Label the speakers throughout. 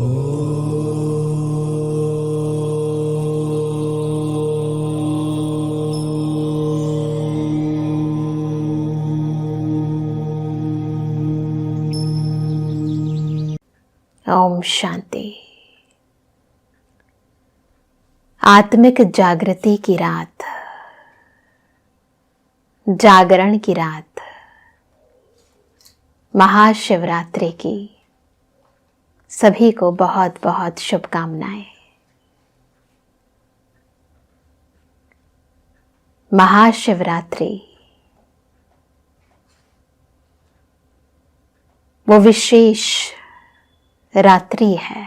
Speaker 1: ओम शांति। आत्मिक जागृति की रात, जागरण की रात, महाशिवरात्रि की सभी को बहुत बहुत शुभकामनाएं। महाशिवरात्रि वो विशेष रात्रि है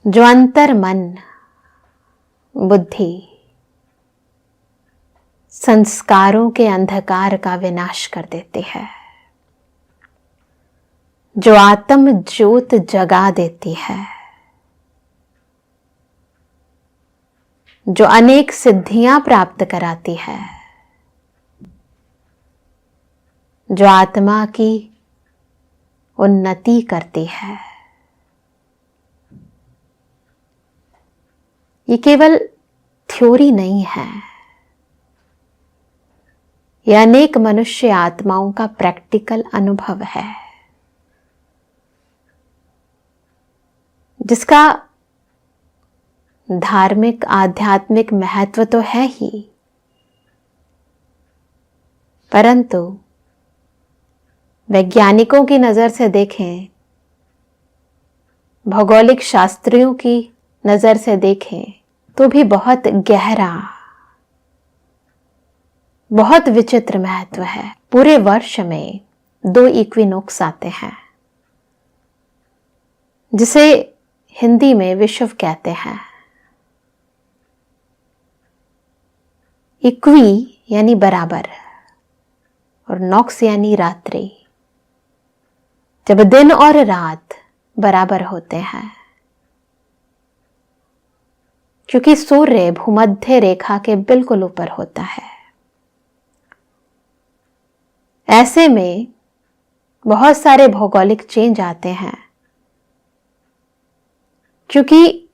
Speaker 1: जो अंतर मन, बुद्धि, संस्कारों के अंधकार का विनाश कर देती है, जो आत्म ज्योत जगा देती है, जो अनेक सिद्धियां प्राप्त कराती है, जो आत्मा की उन्नति करती है। ये केवल थ्योरी नहीं है, यह अनेक मनुष्य आत्माओं का प्रैक्टिकल अनुभव है, जिसका धार्मिक आध्यात्मिक महत्व तो है ही, परंतु वैज्ञानिकों की नजर से देखें, भौगोलिक शास्त्रियों की नजर से देखें तो भी बहुत गहरा, बहुत विचित्र महत्व है। पूरे वर्ष में 2 इक्विनोक्स आते हैं, जिसे हिंदी में विषुव कहते हैं। इक्वी यानी बराबर और नॉक्स यानी रात्रि। जब दिन और रात बराबर होते हैं, क्योंकि सूर्य भूमध्य रेखा के बिल्कुल ऊपर होता है, ऐसे में बहुत सारे भौगोलिक चेंज आते हैं, क्योंकि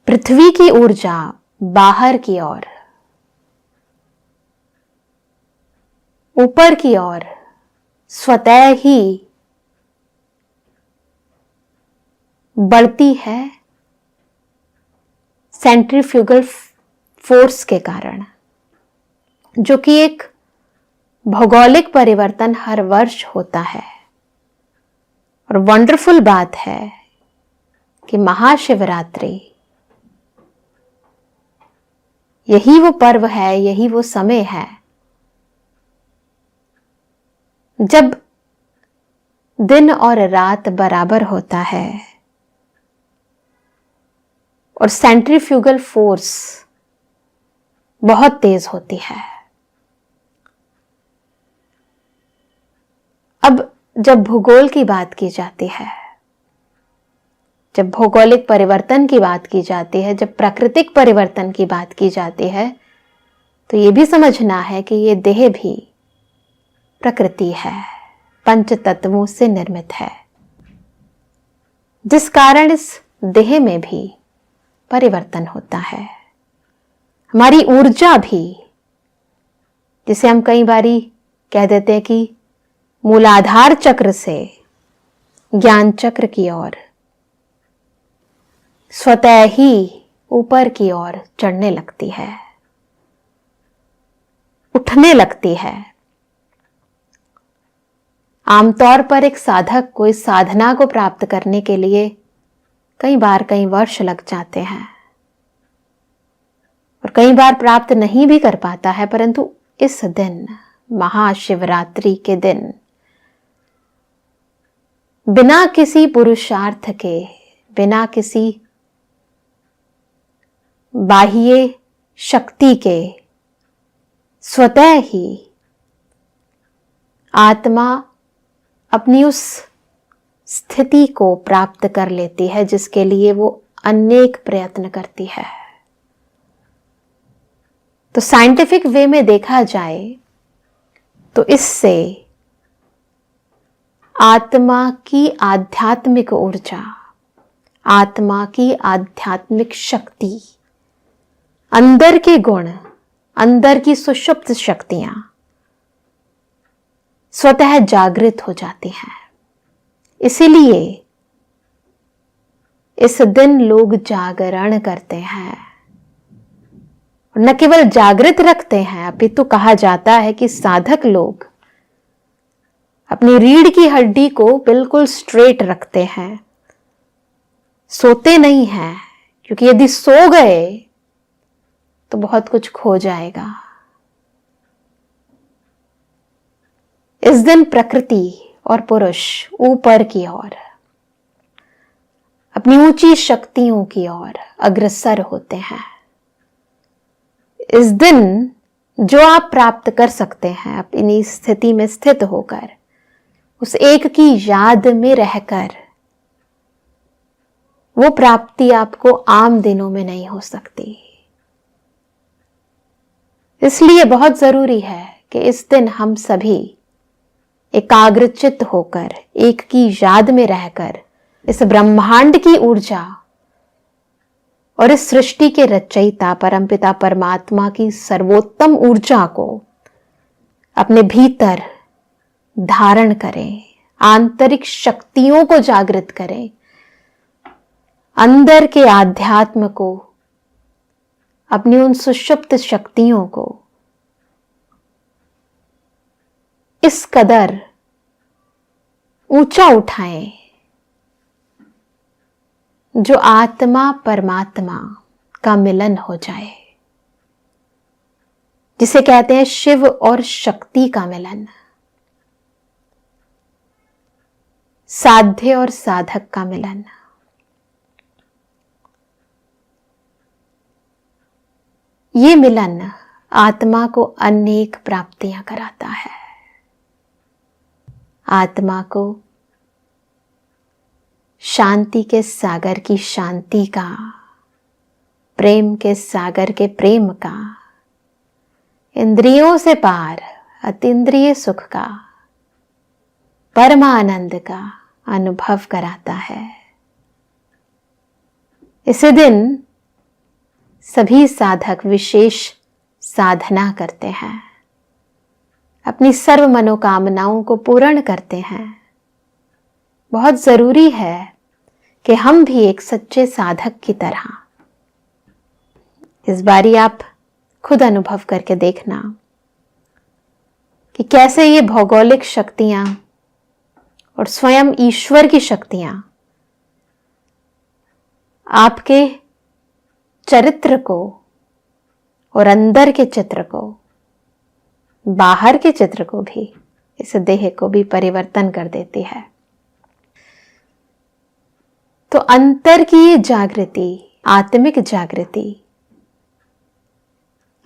Speaker 1: पृथ्वी की ऊर्जा बाहर की ओर, ऊपर की ओर स्वतः ही बढ़ती है सेंट्रीफ्यूगल फोर्स के कारण, जो कि एक भौगोलिक परिवर्तन हर वर्ष होता है। और वंडरफुल बात है कि महाशिवरात्रि यही वो पर्व है, यही वो समय है जब दिन और रात बराबर होता है और सेंट्रीफ्यूगल फोर्स बहुत तेज होती है। अब जब भूगोल की बात की जाती है, जब भौगोलिक परिवर्तन की बात की जाती है, जब प्राकृतिक परिवर्तन की बात की जाती है, तो ये भी समझना है कि ये देह भी प्रकृति है, पंच तत्वों से निर्मित है, जिस कारण इस देह में भी परिवर्तन होता है। हमारी ऊर्जा भी, जिसे हम कई बारी कह देते हैं कि मूलाधार चक्र से ज्ञान चक्र की ओर स्वतः ही ऊपर की ओर चढ़ने लगती है, उठने लगती है। आमतौर पर एक साधक को इस साधना को प्राप्त करने के लिए कई बार कई वर्ष लग जाते हैं और कई बार प्राप्त नहीं भी कर पाता है, परंतु इस दिन, महाशिवरात्रि के दिन, बिना किसी पुरुषार्थ के, बिना किसी बाह्य शक्ति के, स्वतः ही आत्मा अपनी उस स्थिति को प्राप्त कर लेती है जिसके लिए वो अनेक प्रयत्न करती है। तो साइंटिफिक वे में देखा जाए तो इससे आत्मा की आध्यात्मिक ऊर्जा, आत्मा की आध्यात्मिक शक्ति, अंदर के गुण, अंदर की सुषुप्त शक्तियां स्वतः जागृत हो जाती हैं। इसीलिए इस दिन लोग जागरण करते हैं, न केवल जागृत रखते हैं, अपितु कहा जाता है कि साधक लोग अपनी रीढ़ की हड्डी को बिल्कुल स्ट्रेट रखते हैं, सोते नहीं हैं, क्योंकि यदि सो गए तो बहुत कुछ खो जाएगा। इस दिन प्रकृति और पुरुष ऊपर की ओर, अपनी ऊंची शक्तियों की ओर अग्रसर होते हैं। इस दिन जो आप प्राप्त कर सकते हैं अपनी स्थिति में स्थित होकर, उस एक की याद में रहकर, वो प्राप्ति आपको आम दिनों में नहीं हो सकती। इसलिए बहुत जरूरी है कि इस दिन हम सभी एकाग्रचित्त होकर, एक की याद में रहकर, इस ब्रह्मांड की ऊर्जा और इस सृष्टि के रचयिता परमपिता परमात्मा की सर्वोत्तम ऊर्जा को अपने भीतर धारण करें, आंतरिक शक्तियों को जागृत करें, अंदर के आध्यात्म को, अपनी उन सुषुप्त शक्तियों को इस कदर ऊंचा उठाएं जो आत्मा परमात्मा का मिलन हो जाए, जिसे कहते हैं शिव और शक्ति का मिलन, साध्य और साधक का मिलन। ये मिलन आत्मा को अनेक प्राप्तियां कराता है। आत्मा को शांति के सागर की शांति का, प्रेम के सागर के प्रेम का, इंद्रियों से पार अतीन्द्रिय सुख का, परमानंद का अनुभव कराता है। इसी दिन सभी साधक विशेष साधना करते हैं, अपनी सर्व मनोकामनाओं को पूर्ण करते हैं। बहुत जरूरी है कि हम भी एक सच्चे साधक की तरह, इस बारी आप खुद अनुभव करके देखना कि कैसे ये भौगोलिक शक्तियां और स्वयं ईश्वर की शक्तियां आपके चरित्र को और अंदर के चित्र को, बाहर के चित्र को भी, इस देह को भी परिवर्तन कर देती है। तो अंतर की ये जागृति, आत्मिक जागृति,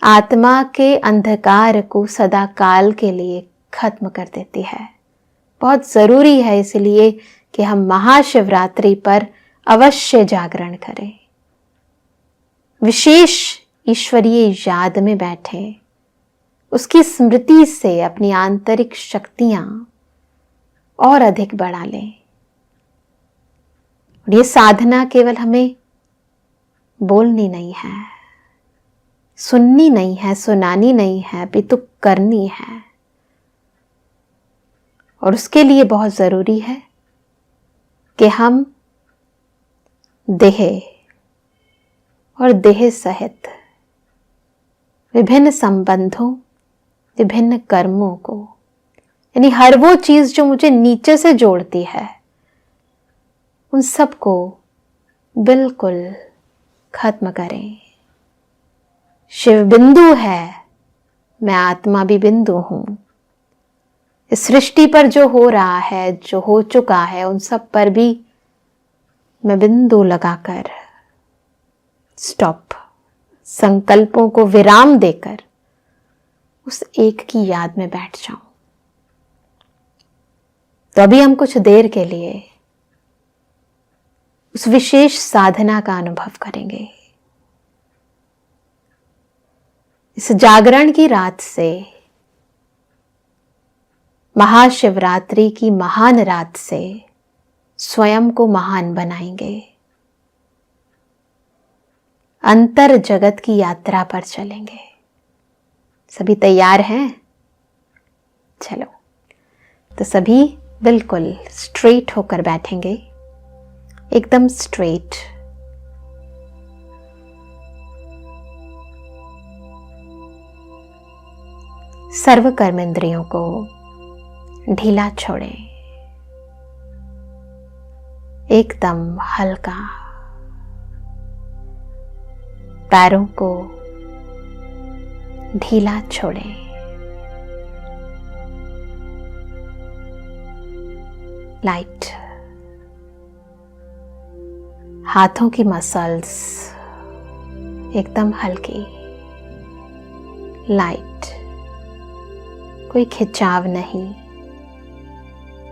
Speaker 1: आत्मा के अंधकार को सदा काल के लिए खत्म कर देती है। बहुत जरूरी है इसलिए कि हम महाशिवरात्रि पर अवश्य जागरण करें, विशेष ईश्वरीय याद में बैठें, उसकी स्मृति से अपनी आंतरिक शक्तियां और अधिक बढ़ा लें। और ये साधना केवल हमें बोलनी नहीं है, सुननी नहीं है, सुनानी नहीं है, अपितु करनी है। और उसके लिए बहुत जरूरी है कि हम देह और देह सहित विभिन्न संबंधों, विभिन्न कर्मों को, यानी हर वो चीज जो मुझे नीचे से जोड़ती है, उन सबको बिल्कुल खत्म करें। शिव बिंदु है, मैं आत्मा भी बिंदु हूं। इस सृष्टि पर जो हो रहा है, जो हो चुका है, उन सब पर भी मैं बिंदु लगाकर स्टॉप, संकल्पों को विराम देकर उस एक की याद में बैठ जाऊं। तो अभी हम कुछ देर के लिए उस विशेष साधना का अनुभव करेंगे। इस जागरण की रात से महाशिवरात्रि की महान रात से स्वयं को महान बनाएंगे। अंतर जगत की यात्रा पर चलेंगे। सभी तैयार हैं? चलो, तो सभी बिल्कुल स्ट्रेट होकर बैठेंगे, एकदम स्ट्रेट। सर्व कर्मेंद्रियों को ढीला छोड़ें, एकदम हल्का। पैरों को ढीला छोड़ें। लाइट। हाथों की मसल्स एकदम हल्की, लाइट। कोई खिंचाव नहीं,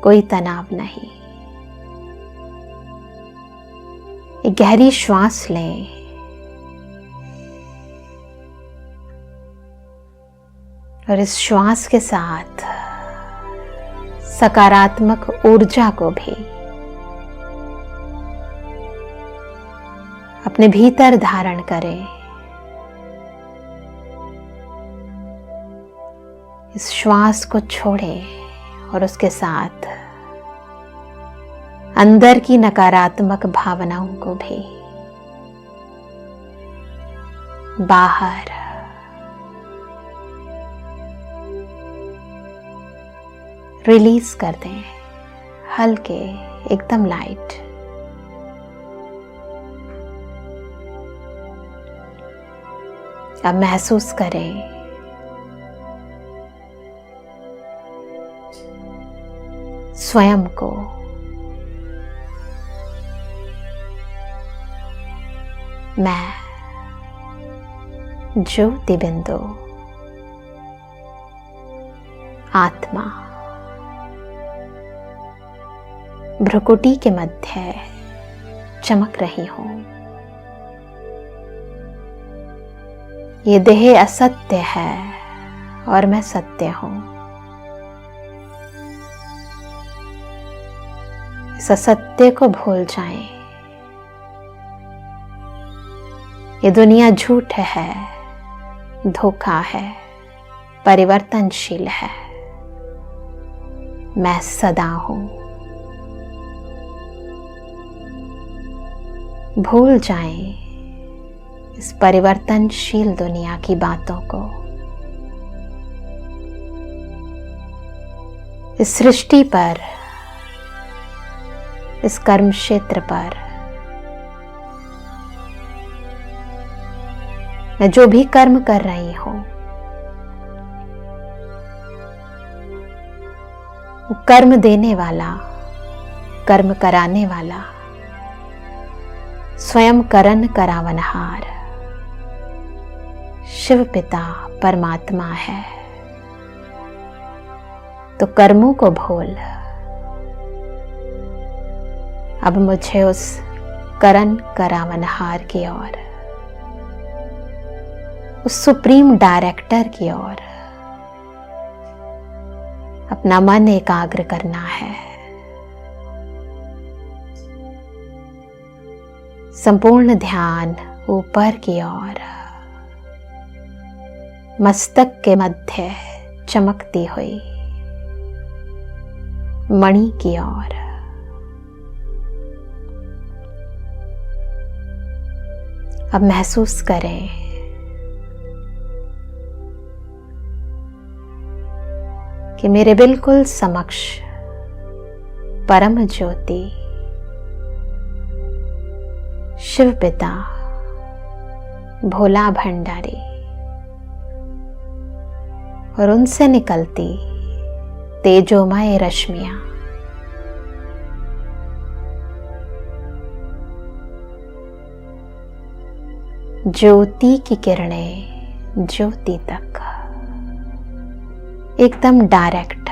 Speaker 1: कोई तनाव नहीं। एक गहरी श्वास लें और इस श्वास के साथ सकारात्मक ऊर्जा को भी अपने भीतर धारण करें। इस श्वास को छोड़ें और उसके साथ अंदर की नकारात्मक भावनाओं को भी बाहर रिलीज कर दें। हल्के, एकदम लाइट। अब महसूस करें स्वयं को मैं ज्योति बिंदु आत्मा भ्रुकुटी के मध्य चमक रही हूं। ये देह असत्य है और मैं सत्य हूं। इस असत्य को भूल जाएं। ये दुनिया झूठ है, धोखा है, परिवर्तनशील है। मैं सदा हूं। भूल जाएं इस परिवर्तनशील दुनिया की बातों को। इस सृष्टि पर, इस कर्म क्षेत्र पर मैं जो भी कर्म कर रही हूं, वो कर्म देने वाला, कर्म कराने वाला स्वयं करन करावनहार शिव पिता परमात्मा है। तो कर्मों को भूल अब मुझे उस करन करावनहार की ओर, उस सुप्रीम डायरेक्टर की ओर अपना मन एकाग्र करना है। संपूर्ण ध्यान ऊपर की ओर, मस्तक के मध्य चमकती हुई मणि की ओर। अब महसूस करें कि मेरे बिल्कुल समक्ष परम ज्योति शिव पिता भोला भंडारी और उनसे निकलती तेजोमय रश्मियां ज्योति की किरणें ज्योति तक एकदम डायरेक्ट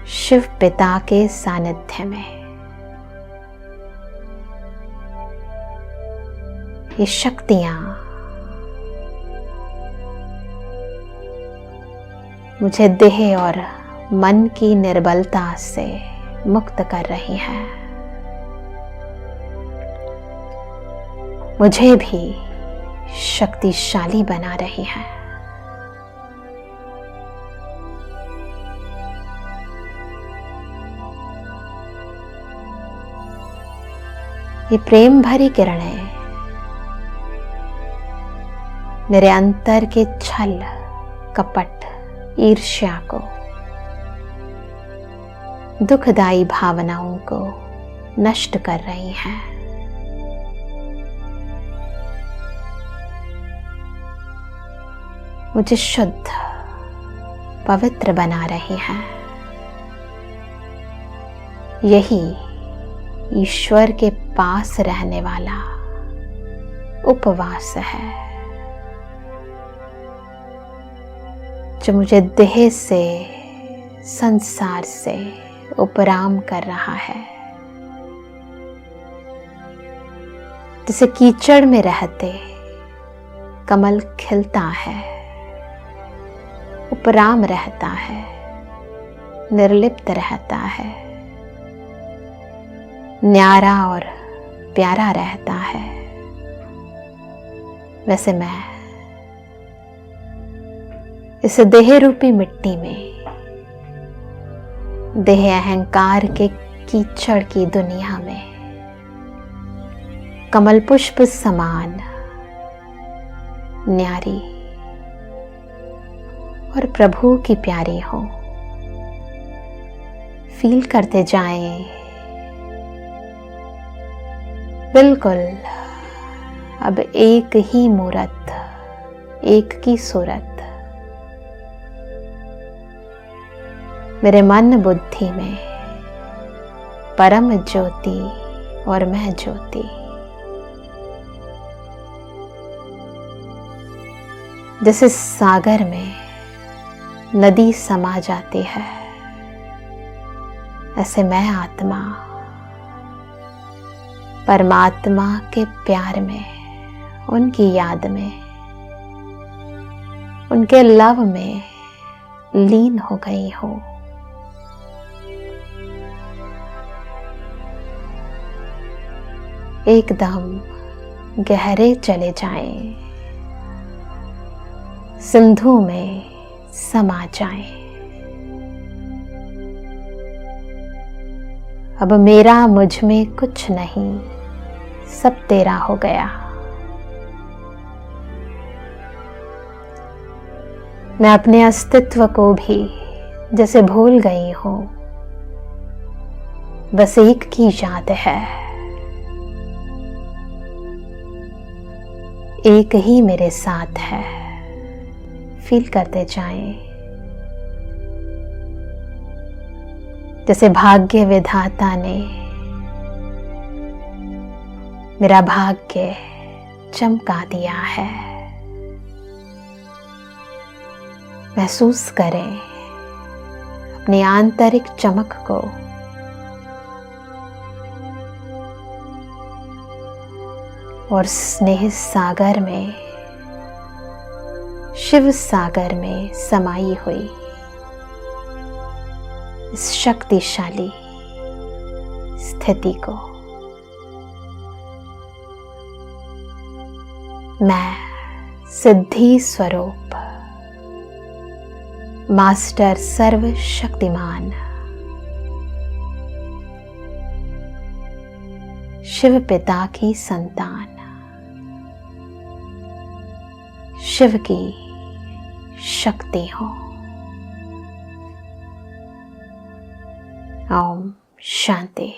Speaker 1: शिव पिता के सानिध्य में ये शक्तियां मुझे देह और मन की निर्बलता से मुक्त कर रही हैं। मुझे भी शक्तिशाली बना रही हैं। ये प्रेम भरी किरणें मेरे अंतर के छल, कपट, ईर्ष्या को, दुखदाई भावनाओं को नष्ट कर रही हैं। मुझे शुद्ध, पवित्र बना रही हैं। यही ईश्वर के पास रहने वाला उपवास है, जो मुझे देह से, संसार से उपराम कर रहा है। जैसे कीचड़ में रहते कमल खिलता है, उपराम रहता है, निर्लिप्त रहता है, न्यारा और प्यारा रहता है, वैसे मैं इस देह रूपी मिट्टी में, देह अहंकार के कीचड़ की दुनिया में कमल पुष्प समान न्यारी और प्रभु की प्यारी हो। फील करते जाएं, बिल्कुल अब एक ही मूरत, एक की सूरत मेरे मन बुद्धि में, परम ज्योति और मैं ज्योति। जैसे सागर में नदी समा जाती है, ऐसे मैं आत्मा परमात्मा के प्यार में, उनकी याद में, उनके लव में लीन हो गई हूं। एकदम गहरे चले जाएं, सिंधु में समा जाएं। अब मेरा मुझ में कुछ नहीं, सब तेरा हो गया। मैं अपने अस्तित्व को भी जैसे भूल गई हूं, बस एक की याद है, एक ही मेरे साथ है। फील करते जाएं, जैसे भाग्य विधाता ने मेरा भाग्य चमका दिया है। महसूस करें अपनी आंतरिक चमक को। और स्नेह सागर में, शिव सागर में समाई हुई इस शक्तिशाली स्थिति को मैं सिद्धि स्वरूप मास्टर सर्वशक्तिमान शिव पिता की संतान, शिव की शक्ति हो। ओम शांति।